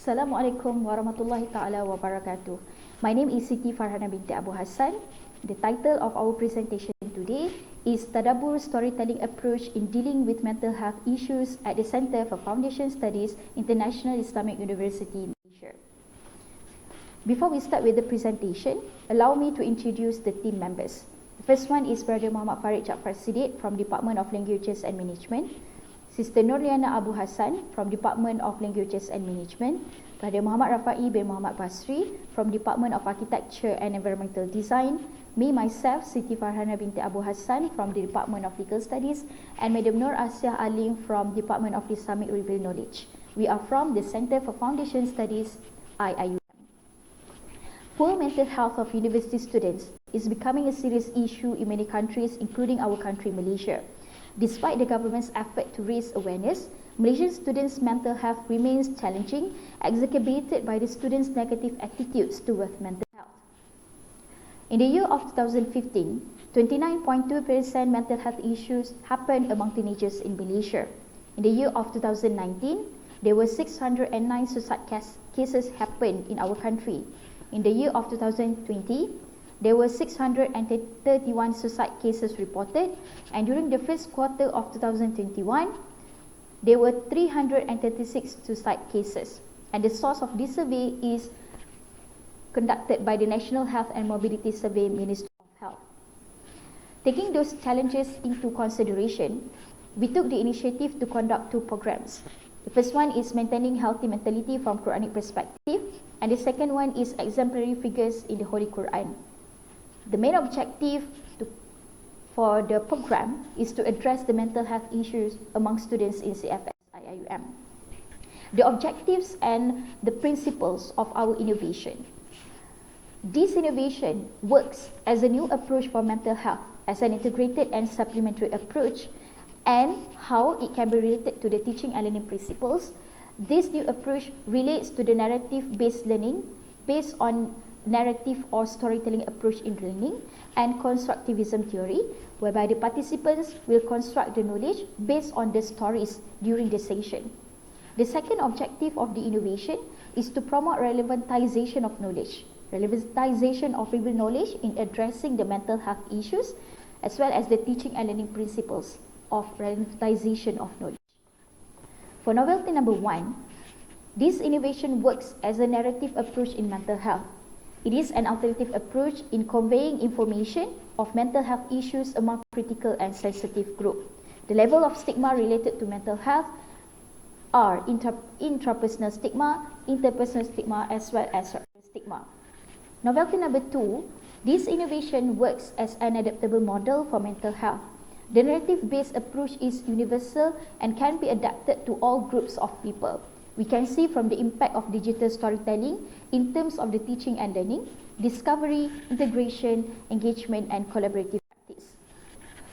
Assalamualaikum warahmatullahi ta'ala wabarakatuh. My name is Siti Farhana binti Abu Hassan. The title of our presentation today is Tadabbur-Storytelling Approach in Dealing with Mental Health Issues at the Center for Foundation Studies, International Islamic University, Malaysia. Before we start with the presentation, allow me to introduce the team members. The first one is Brother Muhammad Farid Jaafar Siddiq from Department of Languages and Management, Sister Nurliana Abu Hassan from Department of Languages and Management, Brother Muhammad Rafai bin Muhammad Basri from Department of Architecture and Environmental Design, me myself, Siti Farhana binti Abu Hassan from the Department of Legal Studies, and Madam Nur Asiah Alim from Department of Islamic Revealed Knowledge. We are from the Center for Foundation Studies, IIUM. Poor mental health of university students is becoming a serious issue in many countries, including our country, Malaysia. Despite the government's effort to raise awareness, Malaysian students' mental health remains challenging, exacerbated by the students' negative attitudes towards mental health. In the year of 2015, 29.2% mental health issues happened among teenagers in Malaysia. In the year of 2019, there were 609 suicide cases happened in our country. In the year of 2020, there were 631 suicide cases reported, and during the first quarter of 2021, there were 336 suicide cases. And the source of this survey is conducted by the National Health and Morbidity Survey, Ministry of Health. Taking those challenges into consideration, we took the initiative to conduct two programs. The first one is maintaining healthy mentality from Quranic perspective, and the second one is exemplary figures in the Holy Quran. The main objective for the program is to address the mental health issues among students in CFS IIUM. The objectives and the principles of our innovation. This innovation works as a new approach for mental health, as an integrated and supplementary approach, and how it can be related to the teaching and learning principles. This new approach relates to the narrative-based learning based on narrative or storytelling approach in learning and constructivism theory, whereby the participants will construct the knowledge based on the stories during the session. The second objective of the innovation is to promote relevantization of knowledge, relevantization of real knowledge in addressing the mental health issues, as well as the teaching and learning principles of relevantization of knowledge. For novelty number 1, this innovation works as a narrative approach in mental health. It is an alternative approach in conveying information of mental health issues among critical and sensitive group. The level of stigma related to mental health are intrapersonal stigma, interpersonal stigma, as well as stigma. Novelty number 2, this innovation works as an adaptable model for mental health. The narrative-based approach is universal and can be adapted to all groups of people. We can see from the impact of digital storytelling in terms of the teaching and learning, discovery, integration, engagement, and collaborative practice.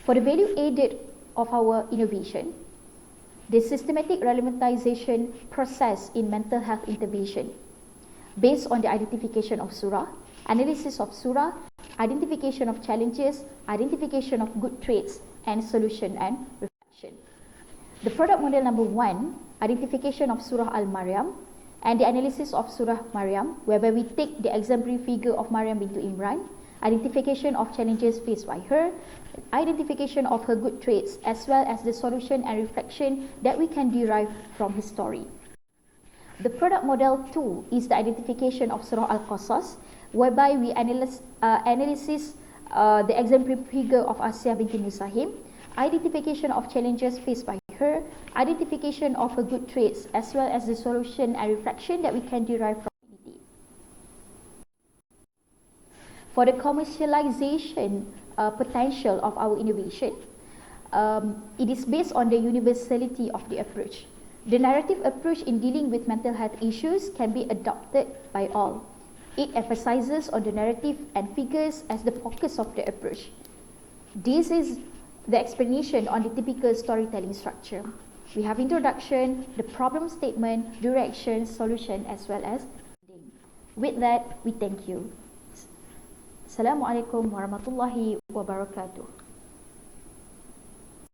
For the value added of our innovation, the systematic relevantization process in mental health intervention based on the identification of surah, analysis of surah, identification of challenges, identification of good traits, and solution and reflection. The product model number 1, identification of Surah Al-Maryam and the analysis of Surah Maryam, whereby we take the exemplary figure of Maryam bintu Imran, identification of challenges faced by her, identification of her good traits, as well as the solution and reflection that we can derive from her story. The product model 2 is the identification of Surah Al-Qasas, whereby we analyze the exemplary figure of Asiyah binti Musahim, identification of challenges faced by her, identification of her good traits, as well as the solution and reflection that we can derive from it. For the commercialization potential of our innovation, it is based on the universality of the approach. The narrative approach in dealing with mental health issues can be adopted by all. It emphasizes on the narrative and figures as the focus of the approach. This is the explanation on the typical storytelling structure. We have introduction, the problem statement, direction, solution, as well as ending. With that, we thank you. Assalamualaikum warahmatullahi wabarakatuh.